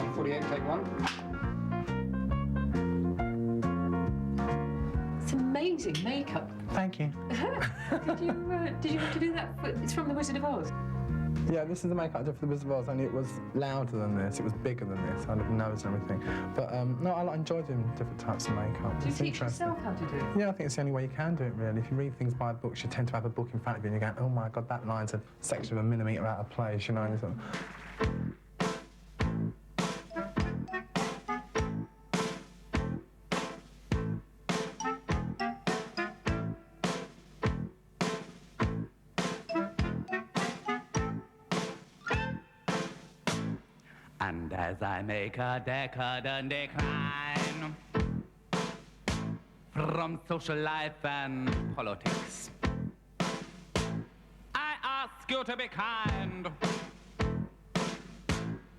48, take one. It's amazing makeup. Thank you. Did you have to do that? It's from The Wizard of Oz. Yeah, this is the makeup I did for The Wizard of Oz, and it was louder than this, it was bigger than this, I had a nose and everything. But no, I enjoy doing different types of makeup. Do you teach yourself how to do it? Yeah, I think it's the only way you can do it, really. If you read things by books, you tend to have a book in front of you and you go, oh my God, that line's a section of a millimetre out of place, you know. And sort of... And as I make a decadent decline from social life and politics, I ask you to be kind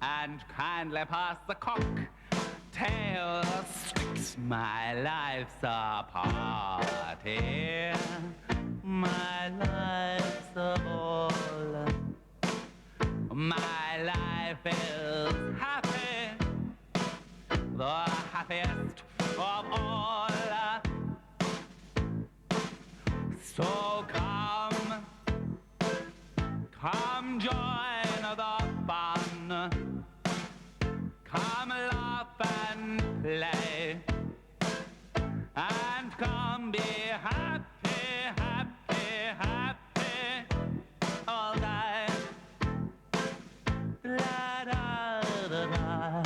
and kindly pass the cocktail sticks. My life's a party, my life's a ball. My life is happy, the happiest of all. So come join the fun. Come laugh and play, and come be happy, happy, happy all day. La da da da,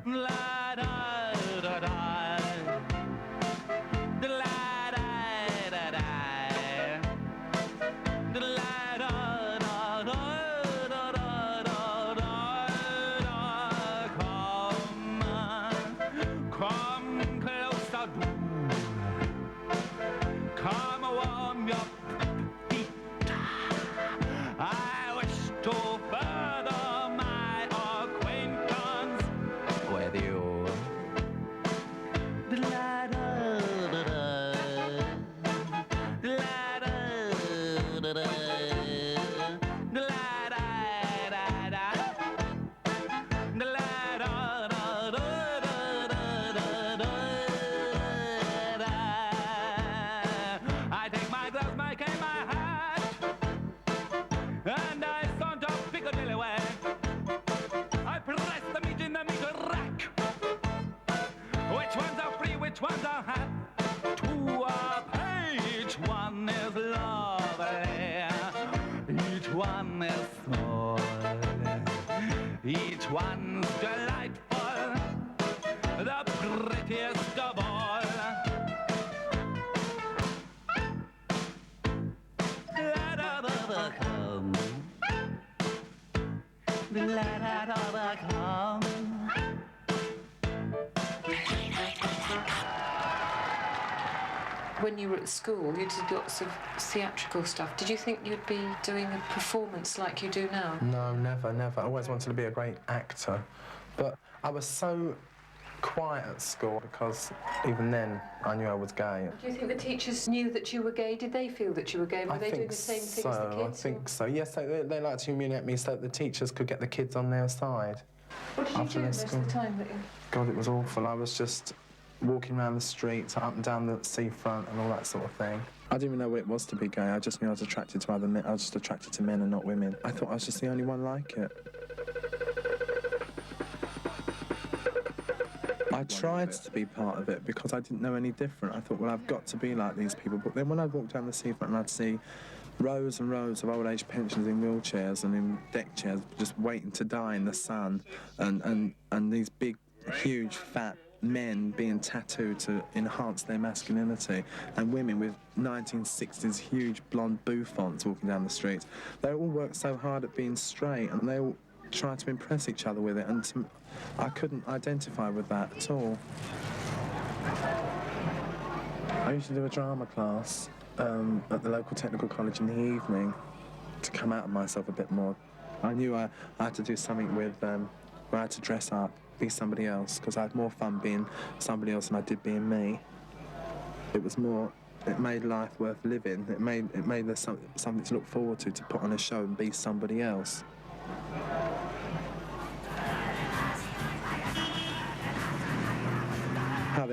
la da da da, la da da da, la da da da da da da. Come closer, do. Come warm your feet. I wish to further my acquaintance with you. La da da da, la da da da, la da da da, la da da da. I take my gloves, my cane, my hat, and I saunter Piccadilly way. I press the meat in the meter rack. Which ones are free, which ones are half? Two are paid, each one is lovely. Each one is small. Each one's delightful. The prettiest of all. La da da da come. La da da da come. When you were at school, you did lots of theatrical stuff. Did you think you'd be doing a performance like you do now? No, never, never. I always wanted to be a great actor. But I was so quiet at school because even then I knew I was gay. Do you think the teachers knew that you were gay? Did they feel that you were gay? Were they doing the same thing as the kids? I think so. Yes, they liked to humiliate me so that the teachers could get the kids on their side. What did you do most of the time? God, it was awful. I was just walking around the streets, up and down the seafront and all that sort of thing. I didn't even know what it was to be gay. I just knew I was attracted to other men. I was just attracted to men and not women. I thought I was just the only one like it. I tried to be part of it because I didn't know any different. I thought, well, I've got to be like these people. But then when I'd walk down the seafront and I'd see rows and rows of old age pensioners in wheelchairs and in deck chairs just waiting to die in the sun, and these big, huge, fat men being tattooed to enhance their masculinity, and women with 1960s huge blonde bouffants walking down the streets. They all worked so hard at being straight, and they all tried to impress each other with it, and I couldn't identify with that at all. I used to do a drama class at the local technical college in the evening to come out of myself a bit more. I knew I had to do something with where I had to dress up, be somebody else, because I had more fun being somebody else than I did being me. It was more, it made life worth living. It made there something to look forward to put on a show and be somebody else.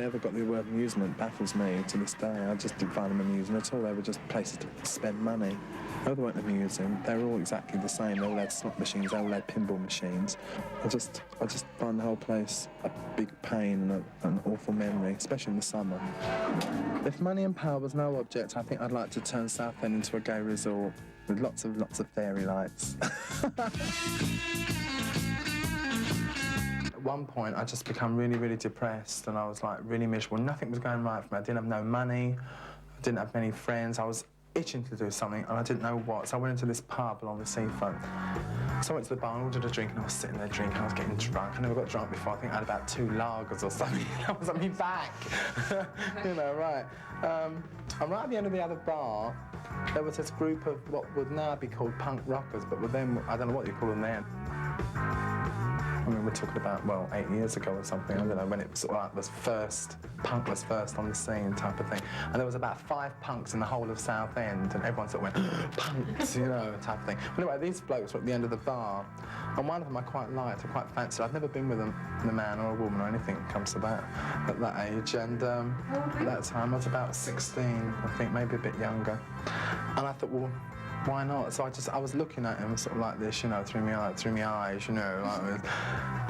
they ever got the word amusement baffles me to this day. I just didn't find them amusing at all. They were just places to spend money. No, they weren't amusing. They were all exactly the same. They all had slot machines, they all had pinball machines. I just find the whole place a big pain and an awful memory, especially in the summer. If money and power was no object, I think I'd like to turn Southend into a gay resort with lots of fairy lights. At one point, I just become really, really depressed, and I was like really miserable. Nothing was going right for me. I didn't have no money. I didn't have many friends. I was itching to do something, and I didn't know what. So I went into this pub along the seafront. So I went to the bar and ordered a drink, and I was sitting there drinking. I was getting drunk. I never got drunk before. I think I had about 2 lagers or something. I was on my back. You know, right. And right at the end of the other bar, there was this group of what would now be called punk rockers, but with them, I don't know what you call them then. I mean, we're talking about, well, 8 years ago or something. I don't know, when it was sort of like was first, punk was first on the scene type of thing. And there was about 5 punks in the whole of Southend, and everyone sort of went, punks, you know, type of thing. But anyway, these blokes were at the end of the bar, and one of them I quite liked, I quite fancied. I'd never been with a man or a woman or anything that comes to that at that age. And at that time, I was about 16, I think, maybe a bit younger. And I thought, well, why not? So I was looking at him sort of like this, you know, through my eyes, you know, like this.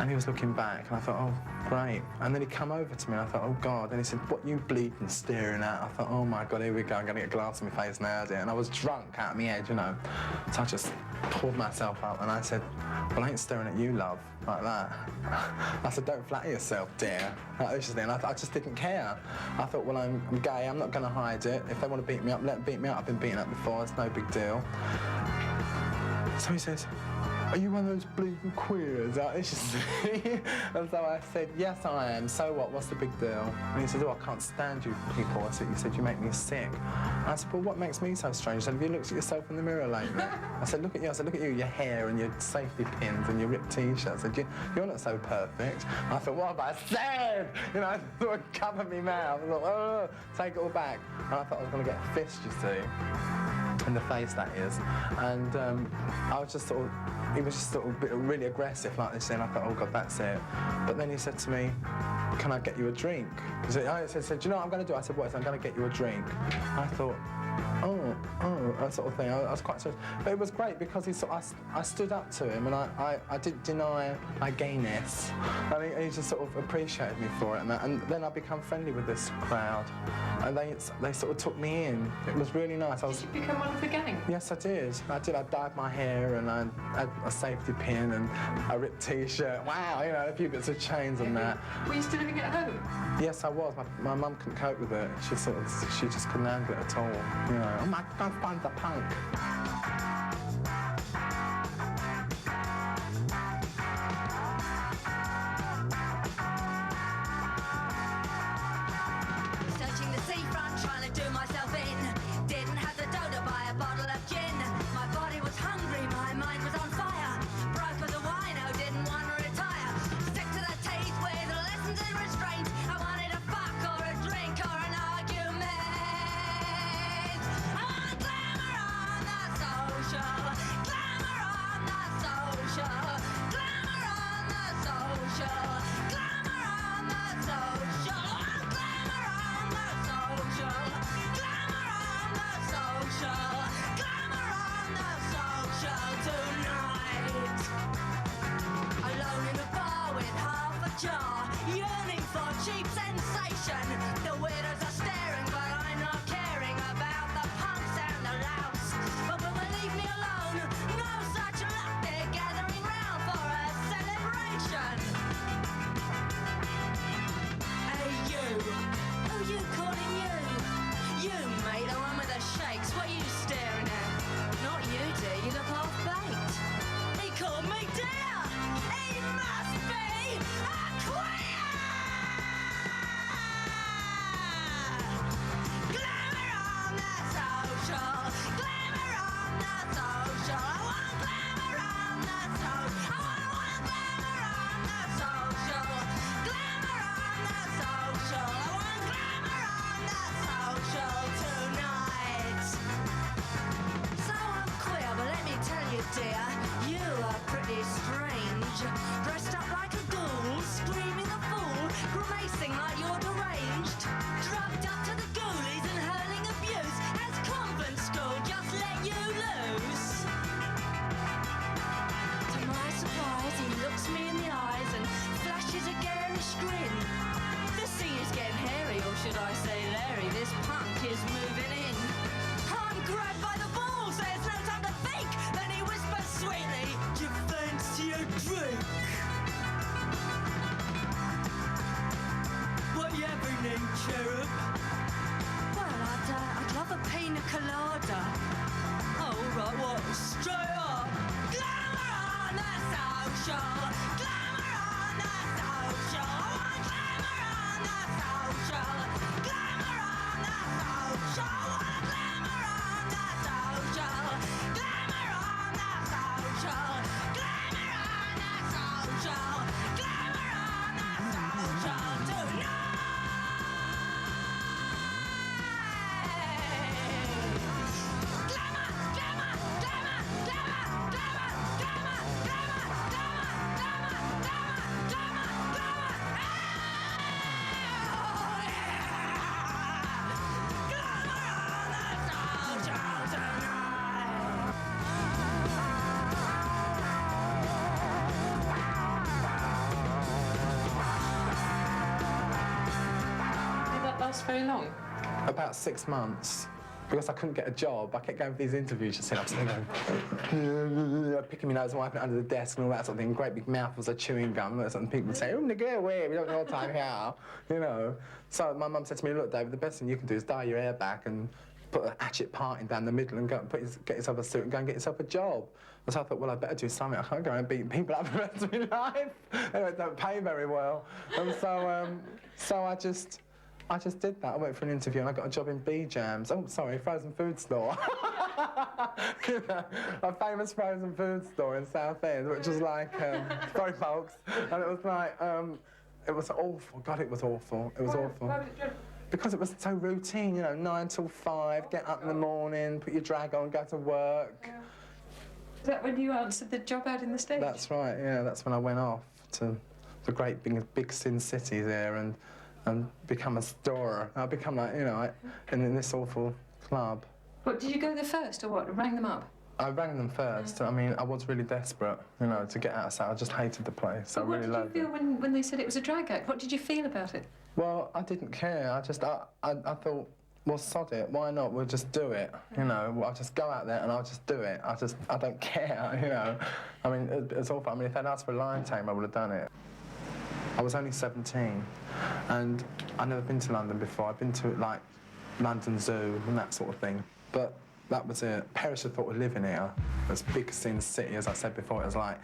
And he was looking back, and I thought, oh, great. And then he come over to me, and I thought, oh, God. And he said, what you bleeding staring at? I thought, oh, my God, here we go. I'm going to get glass in my face now, dear. And I was drunk out of my head, you know. So I just pulled myself up, and I said, well, I ain't staring at you, love, like that. I said, don't flatter yourself, dear. Like this thing. I just didn't care. I thought, well, I'm gay. I'm not going to hide it. If they want to beat me up, let them beat me up. I've been beaten up before. It's no big deal. So he says, are you one of those bleeding queers? Like this, and so I said, yes, I am. So what? What's the big deal? And he said, oh, I can't stand you people. I said, you said you make me sick. And I said, well, what makes me so strange? I said, have you looked at yourself in the mirror lately? I said, look at you. I said, look at you, your hair and your safety pins and your ripped T-shirt. I said, you're not so perfect. And I thought, what have I said? You know, I sort of covered my mouth. I thought, oh, take it all back. And I thought I was going to get a fist, you see. In the face, that is. And I was just sort of, he was just sort of really aggressive like this, and I thought, oh God, that's it. But then he said to me, can I get you a drink? I said, do you know what I'm going to do? I said, what? I said, I'm going to get you a drink. I thought, oh, that sort of thing. I was quite serious. But it was great because I stood up to him, and I didn't deny my gayness. And he just sort of appreciated me for it. And then I become friendly with this crowd. And they sort of took me in. It was really nice. Did you become one of the gang? Yes, I did. I dyed my hair, and I had a safety pin and a ripped T-shirt. Wow, you know, a few bits of chains and that. Were you still living at home? Yes, I was. My mum couldn't cope with it. She just couldn't handle it at all. You know, oh my God, find the punk. Searching the seafront, trying to do myself in. Didn't have the dough to buy a bottle of gin. My body was hungry, my mind was on fire. Broke as a wino, didn't want to retire. Sick to the teeth with lessons in restraint. I wanted a fuck or a drink or an argument. I want glamour on the social. Glamour on the social. Glamour on the social. Glamour on the social. Glamour on the social. Glamour on the social. Glamour on the social tonight. Alone in a bar with half a jar, yearning for cheap sensation. The weirdos are staring, but I'm not caring about the punks and the louts. But will they leave me alone? No such luck. They're gathering round for a celebration. Hey you, who you calling you? You mate, the one with the shakes. What are you staring at? Not you, dear. You look half baked. He called me dear. He must be a queer. last very long? About 6 months. Because I couldn't get a job, I kept going for these interviews, just sitting up, going, picking my nose and wiping it under the desk and all that sort of thing. Great big mouthfuls of chewing gum. And something people would say, "Oh, get away, we don't know what time here," you know. So my mum said to me, "Look, David, the best thing you can do is dye your hair back and put a hatchet parting down the middle and go and get yourself a suit and go and get yourself a job." And so I thought, well, I better do something. I can't go and beat people up the rest of my life. Anyway, it don't pay very well. And so I just did that. I went for an interview and I got a job in B-Jams. Oh, sorry, frozen food store. You know, a famous frozen food store in Southend, which was like, sorry folks, and it was like, it was awful. God, it was awful. It was awful. Why was it dreadful? Because it was so routine, you know, 9 till 5, get up in the morning, put your drag on, go to work. Yeah. Is that when you answered the job out in the stage? That's right, yeah, that's when I went off to the great big sin city there and become a star. I become like, you know, in this awful club. What, did you go there first or what? Rang them up? I rang them first. I mean, I was really desperate, you know, to get out of South. I just hated the place. I really loved it. What did you feel when they said it was a drag act? What did you feel about it? Well, I didn't care. I thought, well, sod it. Why not? We'll just do it. You know, I'll just go out there and I'll just do it. I don't care, you know. I mean, it's awful. I mean, if they'd asked for a lion tamer, I would have done it. I was only 17, and I'd never been to London before. I'd been to, like, London Zoo and that sort of thing. But that was it. Perish the thought of living here. It's big sin city, as I said before. It was like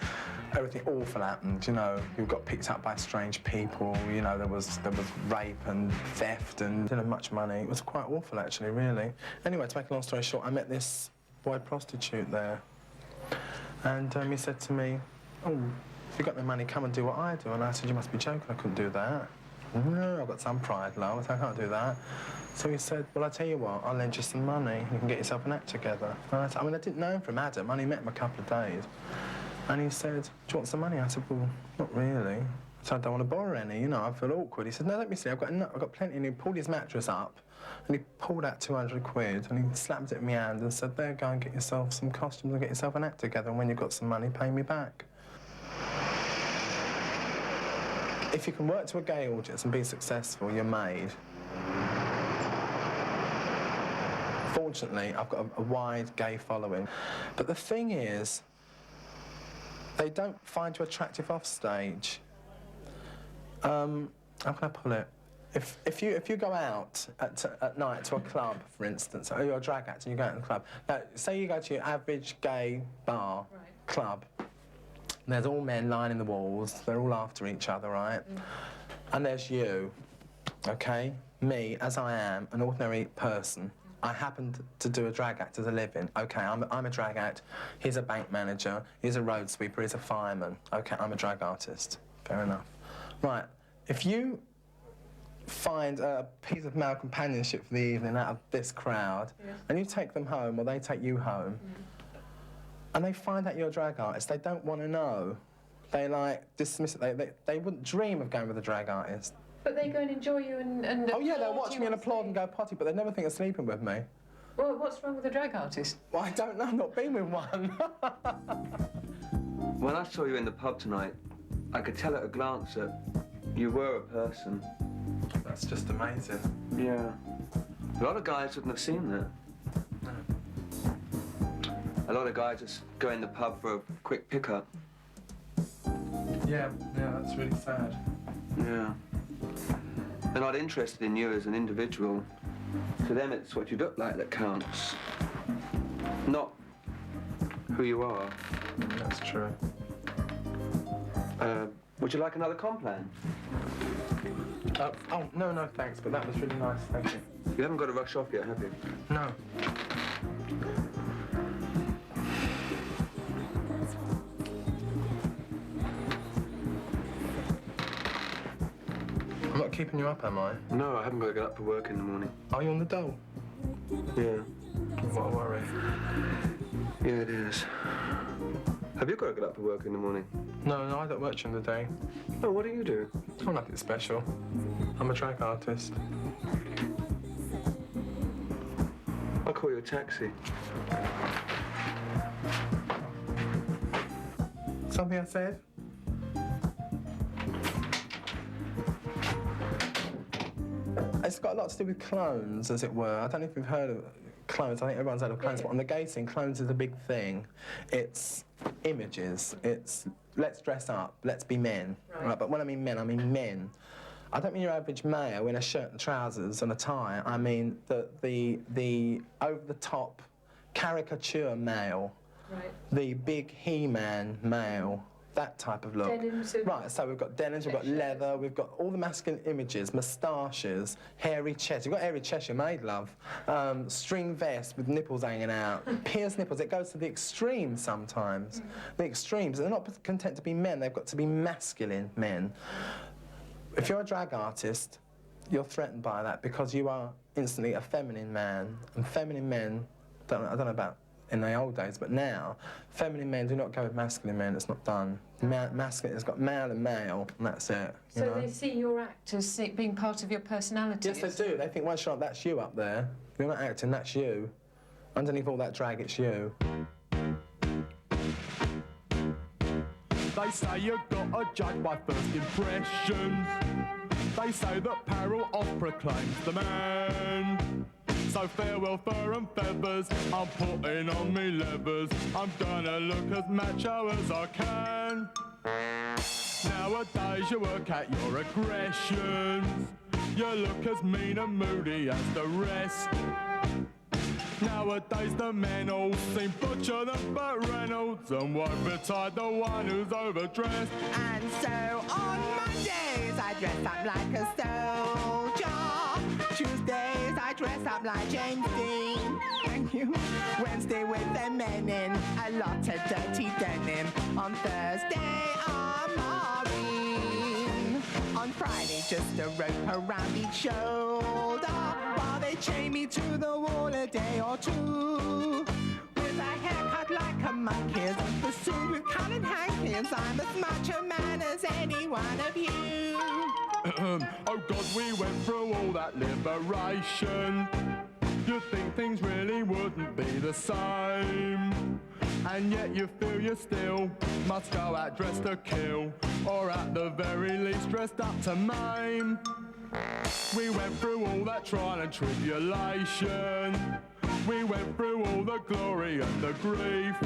everything awful happened, you know. You got picked up by strange people, you know, there was rape and theft and didn't have much money. It was quite awful, actually, really. Anyway, to make a long story short, I met this boy prostitute there. And he said to me, "Oh, if you've got no money, come and do what I do." And I said, "You must be joking, I couldn't do that." "No, I've got some pride, love, I can't do that." So he said, "Well, I'll tell you what, I'll lend you some money. You can get yourself an act together." And I said, I mean, I didn't know him from Adam. I only met him a couple of days. And he said, "Do you want some money?" I said, "Well, not really." So I don't want to borrow any, you know, I feel awkward. He said, "No, let me see, I've got plenty." And he pulled his mattress up and he pulled out 200 quid and he slapped it in my hand and said, "There, go and get yourself some costumes and get yourself an act together. And when you've got some money, pay me back." If you can work to a gay audience and be successful, you're made. Fortunately, I've got a wide gay following. But the thing is, they don't find you attractive off stage. How can I put it? If you go out at night to a club, for instance, or you're a drag actor and you go out in a club, now, say you go to your average gay bar, club, and there's all men lining the walls, they're all after each other, right? And there's you, okay? Me, as I am, an ordinary person. I happen to do a drag act as a living. Okay, I'm a drag act. He's a bank manager. He's a road sweeper. He's a fireman. Okay, I'm a drag artist. Fair enough. Right, if you find a piece of male companionship for the evening out of this crowd, and you take them home, or they take you home, and they find out you're a drag artist, they don't want to know. They, like, dismiss it. They wouldn't dream of going with a drag artist. But they go and enjoy you and Oh, yeah, they'll applaud watch you me and on applaud and stage. go potty, but they never think of sleeping with me. Well, what's wrong with a drag artist? Well, I don't know, I've not been with one. When I saw you in the pub tonight, I could tell at a glance that you were a person. That's just amazing. Yeah. A lot of guys wouldn't have seen that. A lot of guys just go in the pub for a quick pickup. Yeah, that's really sad. Yeah. They're not interested in you as an individual. To them, it's what you look like that counts, not who you are. That's true. Would you like another complan? Oh, no, thanks, but that was really nice, thank you. You haven't got to rush off yet, have you? No. I'm not keeping you up, am I? No, I haven't got to get up for work in the morning. Are you on the dole? Yeah. What a worry. Yeah, it is. Have you got to get up for work in the morning? No, I don't work during the day. Oh, what do you do? Oh, nothing special. I'm a drag artist. I'll call you a taxi. Something I said? It's got a lot to do with clones, as it were. I don't know if you've heard of clones. I think everyone's heard of clones, but on the gay scene, clones is a big thing. It's images. It's let's dress up, let's be men. Right. But when I mean men. I don't mean your average male in a shirt and trousers and a tie. I mean the over-the-top caricature male, right. The big He-Man male, that type of look. Denims. Right, so we've got denims, we've got leather, we've got all the masculine images, moustaches, hairy chest. You've got hairy chest, you made, love. String vest with nipples hanging out, pierced nipples. It goes to the extremes sometimes. The extremes. They're not content to be men, they've got to be masculine men. If you're a drag artist, you're threatened by that because you are instantly a feminine man. And feminine men, I don't know about in the old days, but now, feminine men do not go with masculine men. It's not done. Masculine, it's got male and male, and that's it. So you know? They see your act as being part of your personality? Yes, they do. They think, once you're up, that's you up there. You're not acting, that's you. Underneath all that drag, it's you. They say you've got to judge by first impressions. They say that peril oft proclaims the man. So farewell fur and feathers, I'm putting on me levers. I'm gonna look as macho as I can. Nowadays you work at your aggressions. You look as mean and moody as the rest. Nowadays the men all seem butcher than Burt Reynolds, and won't betide the one who's overdressed. And so on Mondays I dress up like a soldier. Tuesdays I dress up like James Dean. Thank you. Wednesday with the men in a lot of dirty denim. On Thursday I'm Maureen. On Friday just a rope around each shoulder, while they chain me to the wall a day or two. With a haircut like a monkey's, pursued with coloured hankies, I'm as much a man as any one of you. Oh God, we went through all that liberation. You'd think things really wouldn't be the same, and yet you feel you still must go out dressed to kill, or at the very least dressed up to maim. We went through all that trial and tribulation. We went through all the glory and the grief.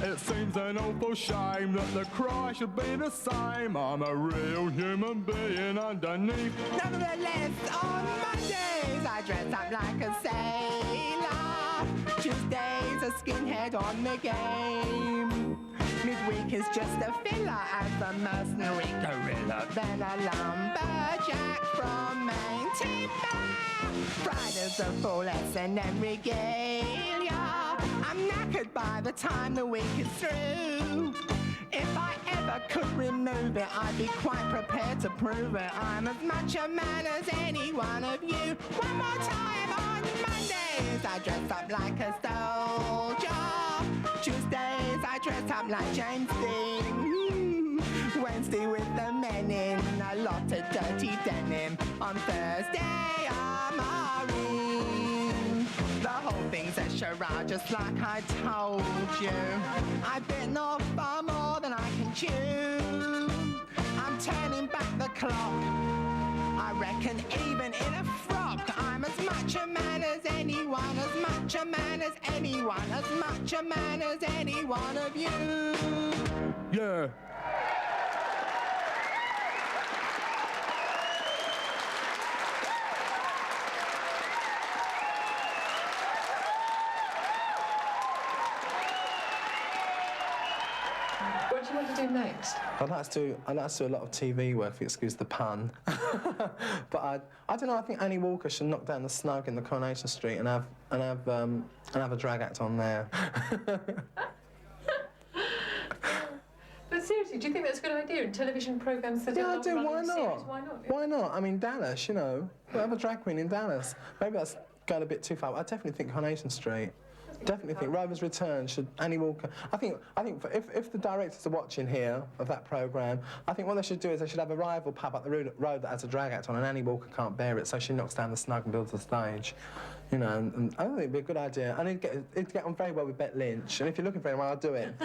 It seems an awful shame that the cry should be the same. I'm a real human being underneath. Nevertheless, on Mondays I dress up like a sailor. Tuesdays a skinhead on the game. Midweek is just a filler as a mercenary gorilla. Then a lumberjack from Maine. Friday's a full S&M regalia. I'm knackered by the time the week is through. If I ever could remove it, I'd be quite prepared to prove it. I'm as much a man as any one of you. One more time. On Mondays I dress up like a soldier. Tuesdays I dress up like James Dean. Wednesday with the men in a lot of dirty denim. On Thursday I'm Maureen. The whole thing's a charade, just like I told you. I've bitten off far more than I can chew. I'm turning back the clock. I reckon even in a frock, I'm as much a man as anyone, as much a man as anyone, as much a man as any one of you. Yeah. What do you want to do next? I'd like to do a lot of TV work, if you excuse the pun. But I don't know. I think Annie Walker should knock down the snug in the Coronation Street and have a drag act on there. But seriously, do you think that's a good idea? In television programmes that Yeah, are I do. Why series, not? why not? Why not? I mean, Dallas. You know, we'll have a drag queen in Dallas. Maybe that's going a bit too far. I definitely think Coronation Street. Definitely think Rover's Return should Annie Walker. I think if the directors are watching here of that programme, I think what they should do is they should have a rival pub up the road that has a drag act on, and Annie Walker can't bear it, so she knocks down the snug and builds the stage. You know, and I think it'd be a good idea. And it'd get on very well with Bette Lynch, and if you're looking for anyone, I'll do it.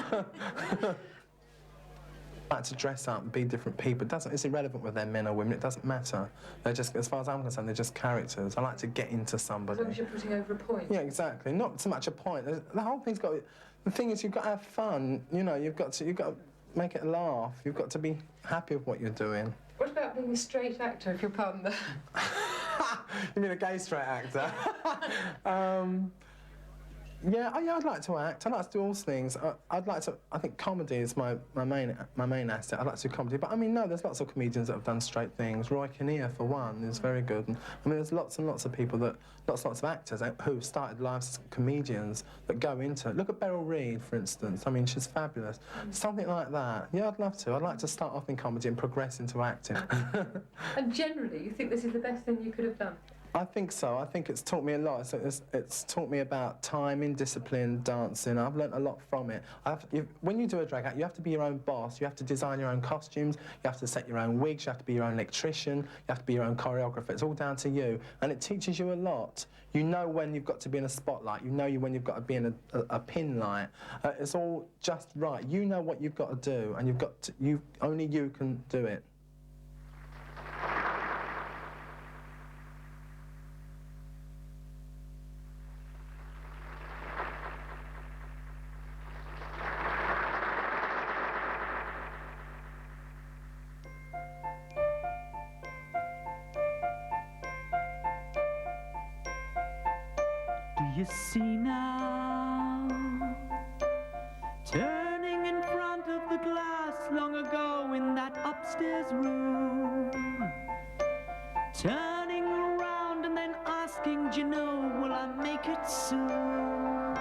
like to dress up and be different people. It's irrelevant whether they're men or women, it doesn't matter. They're just, as far as I'm concerned, they're just characters. I like to get into somebody. As long as you're putting over a point. Yeah, exactly. Not so much a point. The whole thing's got... The thing is, you've got to have fun, you know, you've got to make it laugh, you've got to be happy with what you're doing. What about being a straight actor, if you'll pardon the... You mean a gay straight actor? Yeah, I'd like to act. I'd like to do all things. I'd like to. I think comedy is my main asset. I'd like to do comedy, but I mean, no, there's lots of comedians that have done straight things. Roy Kinnear, for one, is very good. And, I mean, there's lots and lots of people lots of actors who started lives as comedians that go into it. Look at Beryl Reid, for instance. I mean, she's fabulous. Something like that. Yeah, I'd love to. I'd like to start off in comedy and progress into acting. And generally, you think this is the best thing you could have done? I think so. I think it's taught me a lot. It's taught me about timing, discipline, dancing. I've learnt a lot from it. When you do a drag act, you have to be your own boss. You have to design your own costumes. You have to set your own wigs. You have to be your own electrician. You have to be your own choreographer. It's all down to you. And it teaches you a lot. You know when you've got to be in a spotlight. You know when you've got to be in a pin light. It's all just right. You know what you've got to do, and only you can do it. You see now, turning in front of the glass long ago in that upstairs room, turning around and then asking, do you know, will I make it soon?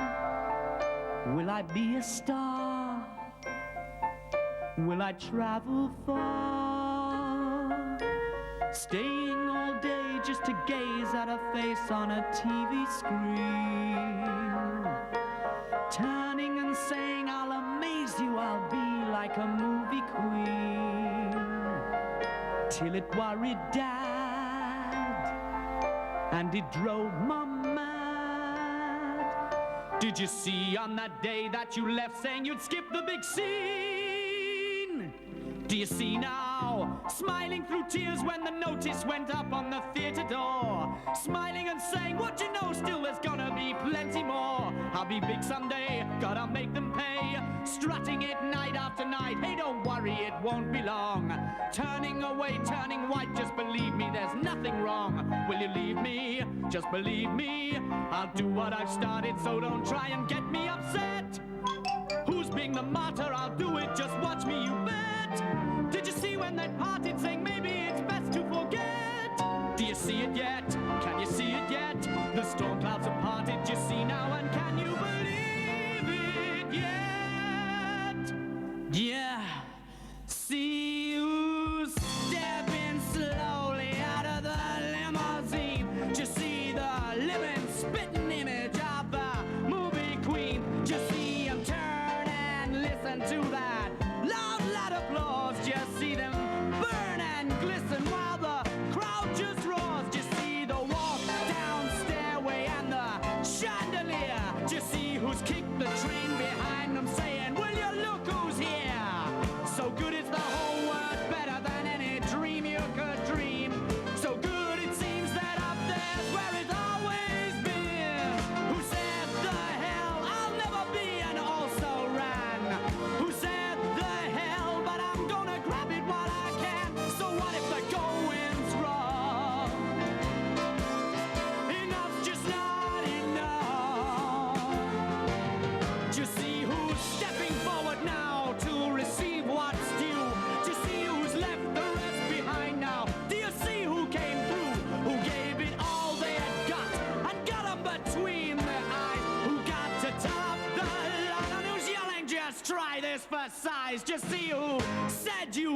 Will I be a star? Will I travel far? Staying all day just to gaze at a face on a TV screen, turning and saying, I'll amaze you, I'll be like a movie queen, till it worried Dad and it drove Mum mad. Did you see on that day that you left saying you'd skip the big scene? Do you see now, smiling through tears when the notice went up on the theatre door, smiling and saying, what you know, still there's gonna be plenty more. I'll be big someday, gotta make them pay, strutting it night after night. Hey, don't worry, it won't be long. Turning away, turning white, just believe me, there's nothing wrong. Will you leave me? Just believe me. I'll do what I've started, so don't try and get me upset. Who's being the martyr? I'll do it, just watch me, you bet. Did you see when they parted, saying maybe it's best to forget? Do you see it yet? Can you see it yet? The storm clouds have parted, you see now, and can you believe it yet? Yeah, see you stepping slowly out of the limousine. Just see the living, spitting image of the movie queen. Just see him turn and listen to that loud applause. Just see them burn and glisten while the crowd just roars. Just see the walk down stairway and the chandelier. Just see who's kicked the train behind them, saying, will you look who's here? So good it's the whole world, better than any dream you could dream. So good it seems that up there's where it's always been. Who said the hell I'll never be and also ran? Who said the hell, but I'm gonna grab it while I can. So what if the going's wrong? Enough's just not enough. Just see who's stepping forward now to receive what's due. Just see who's left the rest behind now. Do you see who came through? Who gave it all they had got and got 'em between their eyes? Who got to top the line and who's yelling, just try this for size? Just see who said you